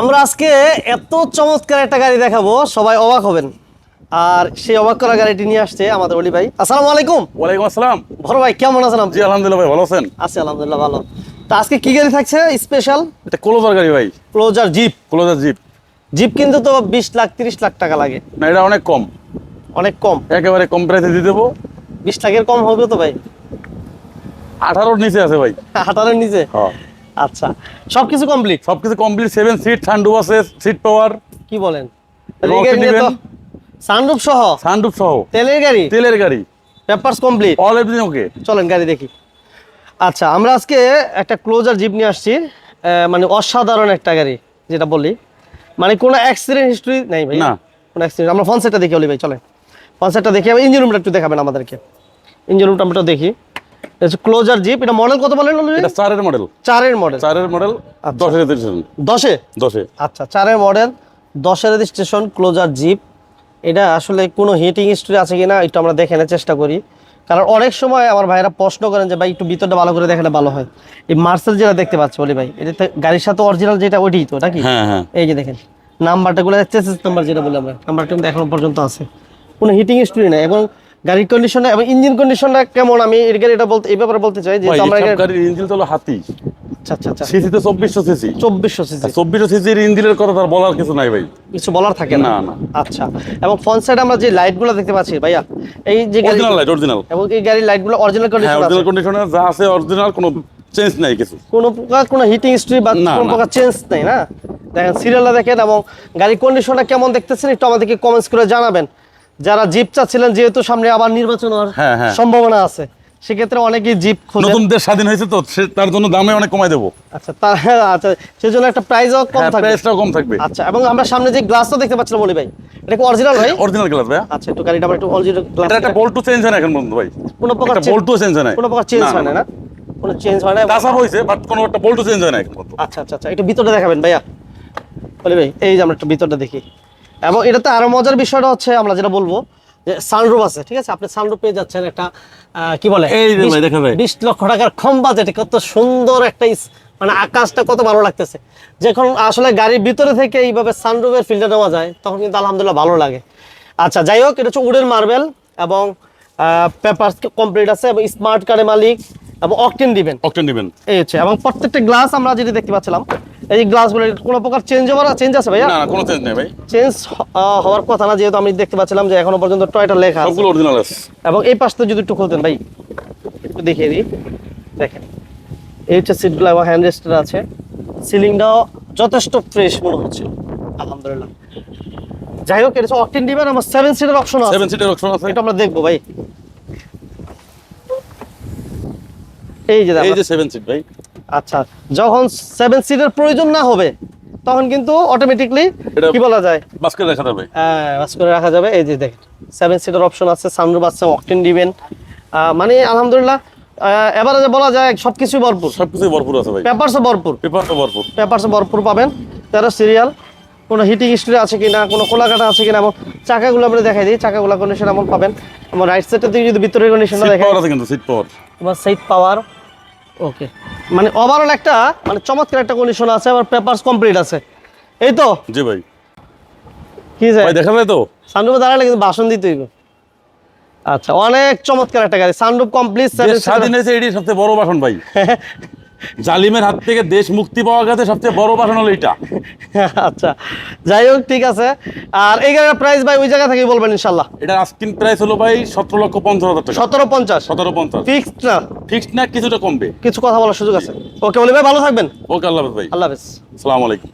আমরা আজকে এত চমৎকার একটা গাড়ি দেখাবো, সবাই অবাক হবেন। আর সেই অবাক করা গাড়িটি নিয়ে আসছে আমাদের অলি ভাই। আসসালামু আলাইকুম। ওয়ালাইকুম আসসালাম। বড় ভাই কেমন আছেন আপনি? জি আলহামদুলিল্লাহ ভাই, ভালো আছেন? আছি আলহামদুলিল্লাহ ভালো। তো আজকে কি গাড়ি থাকছে স্পেশাল? এটা ক্লোজার গাড়ি ভাই, closure jeep. Closure jeep. Jeep কিন্তু তো 20 লাখ 30 লাখ টাকা লাগে। না এটা অনেক কম, অনেক কম। একেবারে কম প্রাইসে দিয়ে দেবো। 20 লাখের কম হবে তো ভাই? 18-র নিচে আছে ভাই। 18-এর নিচে? হ্যাঁ আচ্ছা, সবকিছু কমপ্লিট? সবকিছু কমপ্লিট, 7 সিট, সানরুফ আছে, সিট পাওয়ার। কি বলেন? এবং এই গাড়ি নিয়ে তো নেবেন। সানরুফ সহ? সানরুফ সহ তেলের গাড়ি? তেলের গাড়ি, papers complete? All everything okay. চলেন গাড়ি দেখি। আচ্ছা, আমরা আজকে একটা ক্লোজার জিপ নিয়ে আসছি, মানে অসাধারণ একটা গাড়ি যেটা বলি, মানে কোনো অ্যাক্সিডেন্ট হিস্ট্রি নেই ভাই। না কোনো অ্যাক্সিডেন্ট। আমরা ফ্রন্ট সাইডটা দেখি অলি ভাই, চলেন ফ্রন্ট সাইডটা দেখি। আমি ইঞ্জিন রুমটা একটু দেখাবেন আমাদেরকে। ইঞ্জিন রুমটা আমরা দেখি। এটা হচ্ছে ক্লোজার জিপ। এটা মডেল কত বলেন? এটা 4-এর মডেল। 4-এর মডেল? 4-এর মডেল, 10-এর রেজিস্ট্রেশন। 10-এ? 10-এ। আচ্ছা, 4-এর মডেল, 10-এর রেজিস্ট্রেশন, ক্লোজার জিপ। এটা আসলে কোনো হিটিং হিস্ট্রি আছে কিনা একটু আমরা দেখে নেওয়ার চেষ্টা করি, কারণ অনেক সময় আমার ভাইরা প্রশ্ন করেন যে ভাই একটু ভিতরটা ভালো করে দেখালে ভালো হয়। এই মার্সেল যেটা দেখতে পাচ্ছি বলি ভাই, এটা গাড়ির সাথে অরিজিনাল যেটা ওইটাই তো নাকি? হ্যাঁ হ্যাঁ। এই যে দেখেন নাম্বারটা গুলো, চেসিস নাম্বার যেটা বলি আমরা, নাম্বারটা কিন্তু এখনো পর্যন্ত আছে, কোনো হিটিং হিস্ট্রি নাই। এবং গাড়ির কন্ডিশন এবং ইঞ্জিন কন্ডিশনটা কেমন, আমি এর গাড়িটা বলতে এই ব্যাপারে বলতে চাই যে ভাই আমরা এই গাড়ির ইঞ্জিন তো হলো হাতি। আচ্ছা আচ্ছা আচ্ছা, সিসি তো 2400 সিসি। 2400 সিসি? 2400 সিসির ইঞ্জিনের কথা তার বলার কিছু নাই ভাই, কিছু বলার থাকে না? না না। আচ্ছা, এবং ফ্রন্ট সাইড আমরা যে লাইটগুলো দেখতে পাচ্ছি ভাইয়া, এই যে গাড়ি অরিজিনাল লাইট, অরিজিনাল। এবং এই গাড়ির লাইটগুলো অরিজিনাল হ্যাঁ কন্ডিশন আছে? অরিজিনাল কন্ডিশনে যা আছে অরিজিনাল, কোনো চেঞ্জ নাই কিছু। কোনো প্রকার কোনো হিটিং হিস্ট্রি বা না, কোনো না। প্রকার চেঞ্জ নেই না? দেখেন সিরিয়ালটা দেখেন, এবং গাড়ির কন্ডিশনটা কেমন দেখতেছেন একটু আমাদেরকে কমেন্টস করে জানাবেন। যারা জিপ চাচ্ছিলেন, যেহেতু সামনে আবার নির্বাচন হওয়ার হ্যাঁ, হ্যাঁ। সম্ভাবনা আছে, সেক্ষেত্রে অনেকেই জিপ খোঁজেন। নতুন দেশ স্বাধীন হয়েছে তো তার জন্য দামে অনেক কমাই দেবো। আচ্ছা, আচ্ছা, সেজন্য একটা প্রাইসও কম হ্যাঁ, থাকবে? প্রাইসটাও কম থাকবে। আচ্ছা, এবং আমরা সামনে যে গ্লাসটা দেখতে পাচ্ছিলাম বলি ভাই, এটা কি অরিজিনাল ভাই? অরিজিনাল গ্লাস ভাই। আচ্ছা, একটু গাড়িটা আমরা একটু অরিজিনাল গ্লাস। এটা একটা বল্টু চেঞ্জ হয় না এখন পর্যন্ত ভাই, কোনো প্রকার একটা বল্টু চেঞ্জ হয় না। কোনো প্রকার চেঞ্জ হয় না? না, কোনো চেঞ্জ হয় না। টাচ আপ হয়েছে বাট কোনো একটা বল্টু চেঞ্জ হয় না এখন পর্যন্ত। আচ্ছা আচ্ছা আচ্ছা, একটু ভিতরটা দেখাবেন ভাইয়া বলি ভাই। এই যে আমরা একটু ভিতরটা দেখি। এবং এটাতে আরো মজার বিষয়টা হচ্ছে, আমরা যেটা বলবো যে সানরুফ আছে, ঠিক আছে? আপনি সানরুফ পেয়ে যাচ্ছেন একটা কি বলে, এই যে ভাই দেখা যায় 20 লক্ষ টাকার কম বাজেটে কত সুন্দর একটা মানে আকাশটা কত ভালো লাগতেছে। যখন আসলে গাড়ির ভিতরে থেকে এইভাবে সানরুফের ফিল্টার নেওয়া যায়, তখন কিন্তু আলহামদুলিল্লাহ ভালো লাগে। আচ্ছা, যাই হোক, এটা হচ্ছে উডেন মার্বেল এবং পেপারস কমপ্লিট আছে, এবং স্মার্ট কার্ডের মালিক, এবং অকটেন দিবেন। অকটেন দিবেন এই হচ্ছে, এবং প্রত্যেকটা গ্লাস আমরা যেটা দেখতে পাচ্ছিলাম, এই যে গ্লাসগুলো কোনো প্রকার চেঞ্জ আছে ভাইয়া? না না, কোনো চেঞ্জ নেই ভাই। চেঞ্জ হওয়ার কথা না, যেহেতু আমি দেখতে পাচ্ছিলাম যে এখনো পর্যন্ত টয়টা লেখা আছে। সবগুলো অরিজিনাল আছে। এবং এই পাশটা যদি একটু খুলতেন ভাই, একটু দেখিয়ে দিই। দেখেন এই হচ্ছে সিটগুলো, এবং হ্যান্ড রেস্টার আছে। সিলিংটাও যথেষ্ট ফ্রেশ মনে হচ্ছে আলহামদুলিল্লাহ। যাই হোক, এটা হচ্ছে অকটেন দিবেন, আমার 7 সিটের অপশন আছে। 7 সিটের অপশন আছে। এটা আমরা দেখবো ভাই। এই যে এই যে 7 সিট ভাই। আচ্ছা, যখন 7 সিটের প্রয়োজন না হবে, তখন কিন্তু অটোমেটিকলি কি বলা যায়, বাস করে রাখা যাবে। বাস করে রাখা যাবে। এই যে দেখেন 7 সিটের অপশন আছে, সানরুফ আছে, অকটেন দিবেন, মানে আলহামদুলিল্লাহ এভারেজে বলা যায় সবকিছু ভরপুর। সবকিছু ভরপুর আছে ভাই, পেপারসও ভরপুর। পেপারটা ভরপুর। পেপারসও ভরপুর পাবেন। 13 সিরিয়াল, কোনো হিটিং হিস্ট্রি আছে কিনা, কোনো খোলাকাটা আছে কিনা, এবং চাকাগুলো আমরা দেখাই দিই, চাকাগুলো কন্ডিশন এমন পাবেন। আমার রাইট সাইডের দিকে যদি ভিতরের কন্ডিশনটা সিট দেখেন, পাওয়ার আছে কিন্তু, সিট পাওয়ার। তোমার সাইড পাওয়ার ওকে, মানে ওভারঅল একটা মানে চমৎকার একটা কন্ডিশন আছে। আবার পেপারস কমপ্লিট আছে। এই তো জি ভাই। কি যায় ভাই দেখা যায় তো, সানরুফে দাঁড়ালে কিন্তু ভাষণ দিতে হইব। আচ্ছা, অনেক চমৎকার একটা গাড়ি, সানরুফ কমপ্লিট। দেশ স্বাধীন হয়েছে, এটি সবচেয়ে বড় ভাষণ ভাই। জালিমের হাত থেকে দেশ মুক্তি পাওয়া গেছে, সবচেয়ে বড় ভাষণ হলো এটা। আচ্ছা, যাই হোক, ঠিক আছে। আর এই গাড়ির প্রাইস ভাই ওই জায়গা থেকে বলবেন ইনশাল্লাহ। এটা আস্কিং প্রাইস হলো ভাই 17,50,000 টাকা। 1750? 17,50 ফিক্সড না? ফিক্সড না, কিছুটা কমবে। কিছু কথা বলার সুযোগ আছে? ওকে বলি ভাই, ভালো থাকবেন। ওকে, আল্লাহ হাফেজ ভাই। আল্লাহ হাফেজ। আসসালামু আলাইকুম।